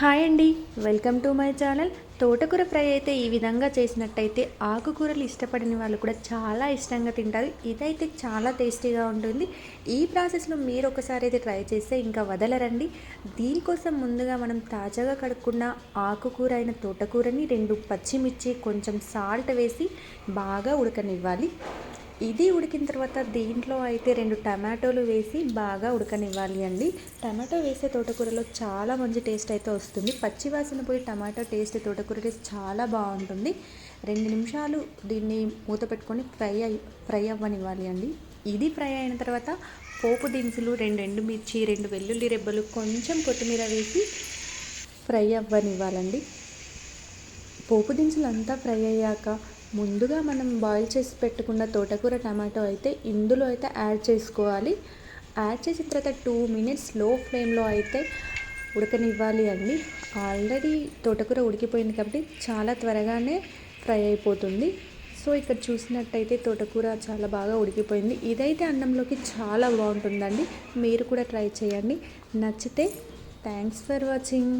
Hi అండి, welcome to my channel. తోటకూర fry అయితే ఈ విధంగా చేసినట్టయితే ఆకుకూరలు ఇష్టపడిన వాళ్ళు కూడా చాలా ఇష్టంగా తింటారు. ఇదైతే చాలా టేస్టీగా ఉంటుంది. ఈ ప్రాసెస్లో మీరు ఒకసారి అయితే ట్రై చేస్తే ఇంకా వదలరండి. దీనికోసం ముందుగా మనం తాజాగా కడుక్కున్న ఆకుకూర అయిన తోటకూరని 2 పచ్చిమిర్చి కొంచెం సాల్ట్ వేసి బాగా ఉడకనివ్వాలి. ఇది ఉడికిన తర్వాత దీంట్లో అయితే 2 టమాటోలు వేసి బాగా ఉడకనివ్వాలి అండి. టమాటో వేసే తోటకూరలో చాలా మంచి టేస్ట్ అయితే వస్తుంది. పచ్చివాసన పోయి టమాటో టేస్ట్ తోటకూర టేస్ట్ చాలా బాగుంటుంది. 2 నిమిషాలు దీన్ని మూత పెట్టుకొని ఫ్రై అవ్వనివ్వాలి అండి. ఇది ఫ్రై అయిన తర్వాత పోపు దినుసులు 2 ఎండుమిర్చి, 2 వెల్లుల్లి రెబ్బలు, కొంచెం కొత్తిమీర వేసి ఫ్రై అవ్వనివ్వాలండి. పోపు దినుసులు అంతా ఫ్రై అయ్యాక ముందుగా మనం బాయిల్ చేసి పెట్టుకున్న తోటకూర టమాటో అయితే ఇందులో అయితే యాడ్ చేసుకోవాలి. యాడ్ చేసిన తర్వాత 2 మినిట్స్ లో ఫ్లేమ్లో అయితే ఉడకనివ్వాలి అండి. ఆల్రెడీ తోటకూర ఉడికిపోయింది కాబట్టి చాలా త్వరగానే ఫ్రై అయిపోతుంది. సో ఇక్కడ చూసినట్టయితే తోటకూర చాలా బాగా ఉడికిపోయింది. ఇదైతే అన్నంలోకి చాలా బాగుంటుందండి. మీరు కూడా ట్రై చేయండి. నచ్చితే థ్యాంక్స్ ఫర్ వాచింగ్.